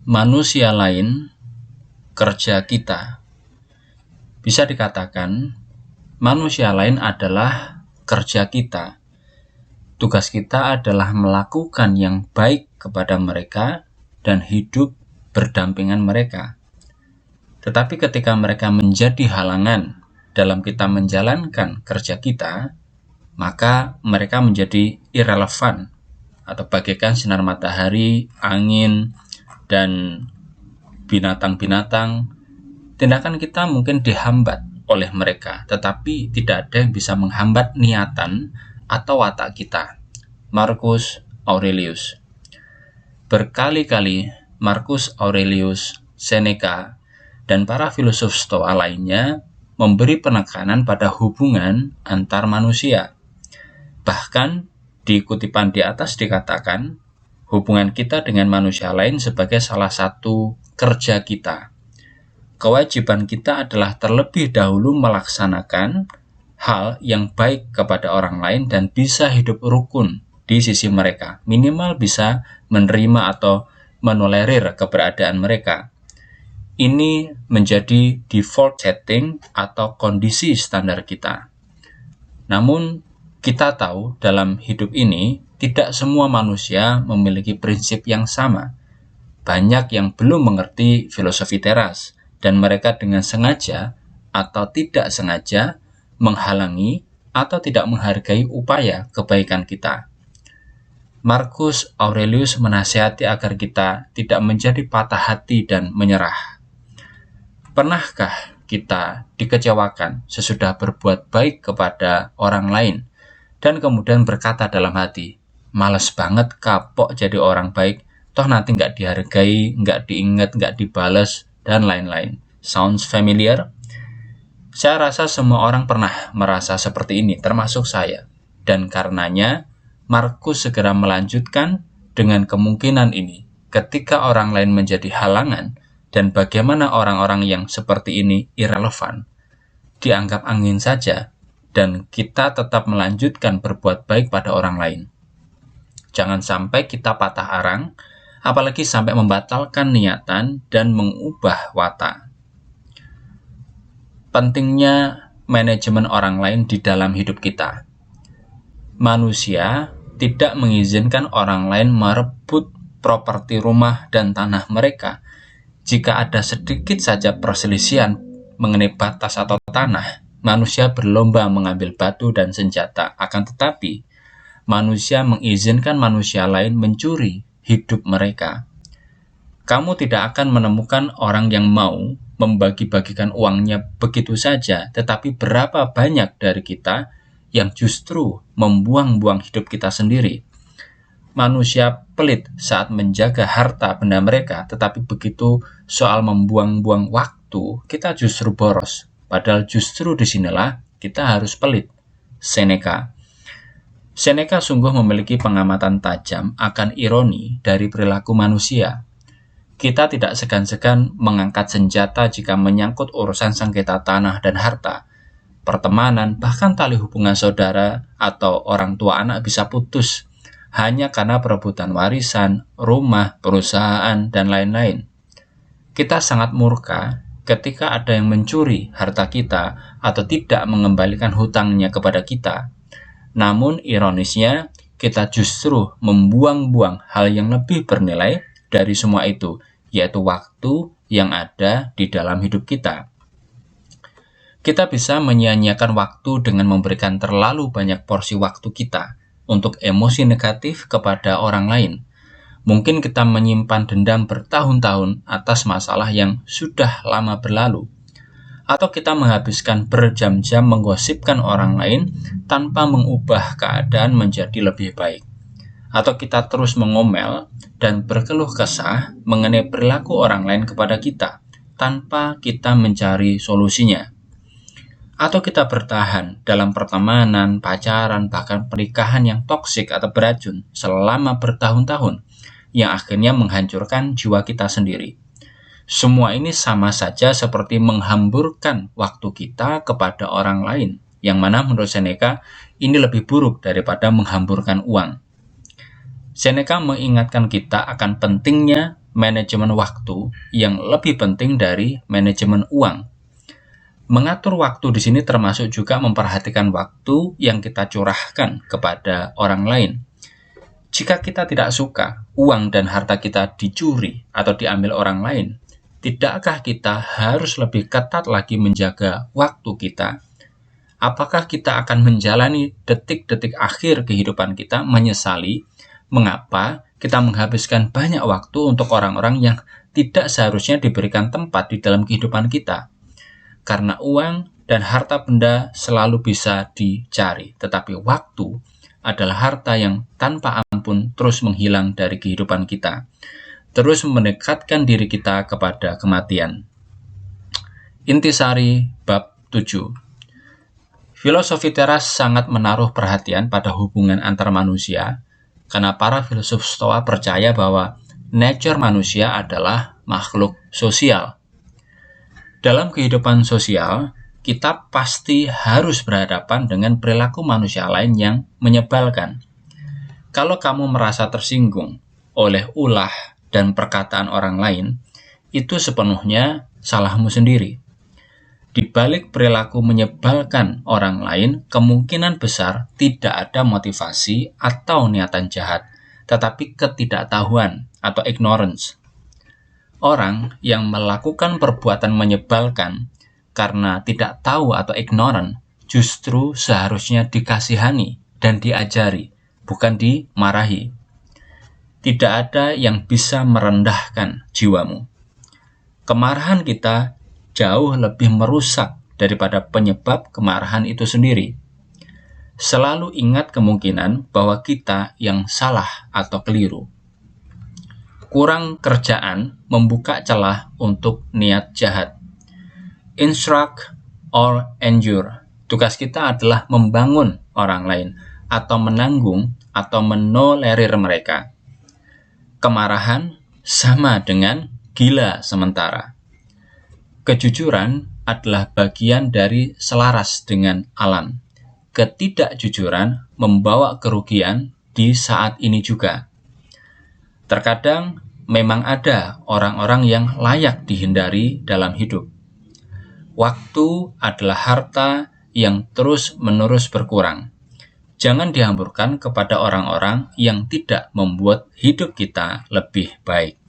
manusia lain kerja kita. Bisa dikatakan, manusia lain adalah kerja kita. Tugas kita adalah melakukan yang baik kepada mereka dan hidup berdampingan mereka. Tetapi ketika mereka menjadi halangan dalam kita menjalankan kerja kita, maka mereka menjadi irrelevan atau bagaikan sinar matahari, angin, dan binatang-binatang. Tindakan kita mungkin dihambat oleh mereka, tetapi tidak ada yang bisa menghambat niatan atau watak kita. Marcus Aurelius. Berkali-kali Marcus Aurelius, Seneca, dan para filosof Stoa lainnya memberi penekanan pada hubungan antar manusia. Bahkan di kutipan di atas dikatakan, hubungan kita dengan manusia lain sebagai salah satu kerja kita. Kewajiban kita adalah terlebih dahulu melaksanakan hal yang baik kepada orang lain dan bisa hidup rukun di sisi mereka. Minimal bisa menerima atau menolerir keberadaan mereka. Ini menjadi default setting atau kondisi standar kita. Namun, kita tahu dalam hidup ini, tidak semua manusia memiliki prinsip yang sama. Banyak yang belum mengerti filosofi teras, dan mereka dengan sengaja atau tidak sengaja menghalangi atau tidak menghargai upaya kebaikan kita. Marcus Aurelius menasihati agar kita tidak menjadi patah hati dan menyerah. Pernahkah kita dikecewakan sesudah berbuat baik kepada orang lain, dan kemudian berkata dalam hati, males banget kapok jadi orang baik, toh nanti nggak dihargai, nggak diingat, nggak dibales, dan lain-lain. Sounds familiar? Saya rasa semua orang pernah merasa seperti ini, termasuk saya. Dan karenanya, Marcus segera melanjutkan dengan kemungkinan ini. Ketika orang lain menjadi halangan, dan bagaimana orang-orang yang seperti ini irrelevan, dianggap angin saja, dan kita tetap melanjutkan berbuat baik pada orang lain. Jangan sampai kita patah arang, apalagi sampai membatalkan niatan dan mengubah watak. Pentingnya manajemen orang lain di dalam hidup kita. Manusia tidak mengizinkan orang lain merebut properti rumah dan tanah mereka. Jika ada sedikit saja perselisihan mengenai batas atau tanah, manusia berlomba mengambil batu dan senjata. Akan tetapi, manusia mengizinkan manusia lain mencuri hidup mereka. Kamu tidak akan menemukan orang yang mau membagi-bagikan uangnya begitu saja, tetapi berapa banyak dari kita yang justru membuang-buang hidup kita sendiri. Manusia pelit saat menjaga harta benda mereka, tetapi begitu soal membuang-buang waktu, kita justru boros. Padahal justru disinilah kita harus pelit. Seneca sungguh memiliki pengamatan tajam akan ironi dari perilaku manusia. Kita tidak segan-segan mengangkat senjata jika menyangkut urusan sengketa tanah dan harta. Pertemanan, bahkan tali hubungan saudara atau orang tua anak bisa putus hanya karena perebutan warisan, rumah, perusahaan, dan lain-lain. Kita sangat murka ketika ada yang mencuri harta kita atau tidak mengembalikan hutangnya kepada kita. Namun ironisnya, kita justru membuang-buang hal yang lebih bernilai dari semua itu, yaitu waktu yang ada di dalam hidup kita. Kita bisa menyia-nyiakan waktu dengan memberikan terlalu banyak porsi waktu kita untuk emosi negatif kepada orang lain. Mungkin kita menyimpan dendam bertahun-tahun atas masalah yang sudah lama berlalu. Atau kita menghabiskan berjam-jam menggosipkan orang lain tanpa mengubah keadaan menjadi lebih baik. Atau kita terus mengomel dan berkeluh kesah mengenai perilaku orang lain kepada kita tanpa kita mencari solusinya. Atau kita bertahan dalam pertemanan, pacaran, bahkan pernikahan yang toksik atau beracun selama bertahun-tahun yang akhirnya menghancurkan jiwa kita sendiri. Semua ini sama saja seperti menghamburkan waktu kita kepada orang lain, yang mana menurut Seneca ini lebih buruk daripada menghamburkan uang. Seneca mengingatkan kita akan pentingnya manajemen waktu yang lebih penting dari manajemen uang. Mengatur waktu di sini termasuk juga memperhatikan waktu yang kita curahkan kepada orang lain. Jika kita tidak suka uang dan harta kita dicuri atau diambil orang lain, tidakkah kita harus lebih ketat lagi menjaga waktu kita? Apakah kita akan menjalani detik-detik akhir kehidupan kita menyesali mengapa kita menghabiskan banyak waktu untuk orang-orang yang tidak seharusnya diberikan tempat di dalam kehidupan kita? Karena uang dan harta benda selalu bisa dicari, tetapi waktu adalah harta yang tanpa ampun terus menghilang dari kehidupan kita, terus mendekatkan diri kita kepada kematian. Intisari bab 7. Filosofi teras sangat menaruh perhatian pada hubungan antar manusia, karena para filsuf Stoa percaya bahwa nature manusia adalah makhluk sosial. Dalam kehidupan sosial, kita pasti harus berhadapan dengan perilaku manusia lain yang menyebalkan. Kalau kamu merasa tersinggung oleh ulah dan perkataan orang lain, itu sepenuhnya salahmu sendiri. Di balik perilaku menyebalkan orang lain, kemungkinan besar tidak ada motivasi atau niatan jahat, tetapi ketidaktahuan atau ignorance. Orang yang melakukan perbuatan menyebalkan karena tidak tahu atau ignorant justru seharusnya dikasihani dan diajari, bukan dimarahi. Tidak ada yang bisa merendahkan jiwamu. Kemarahan kita jauh lebih merusak daripada penyebab kemarahan itu sendiri. Selalu ingat kemungkinan bahwa kita yang salah atau keliru. Kurang kerjaan membuka celah untuk niat jahat. Instruct or endure. Tugas kita adalah membangun orang lain atau menanggung atau menolerir mereka. Kemarahan sama dengan gila sementara. Kejujuran adalah bagian dari selaras dengan alam. Ketidakjujuran membawa kerugian di saat ini juga. Terkadang memang ada orang-orang yang layak dihindari dalam hidup. Waktu adalah harta yang terus-menerus berkurang. Jangan dihamburkan kepada orang-orang yang tidak membuat hidup kita lebih baik.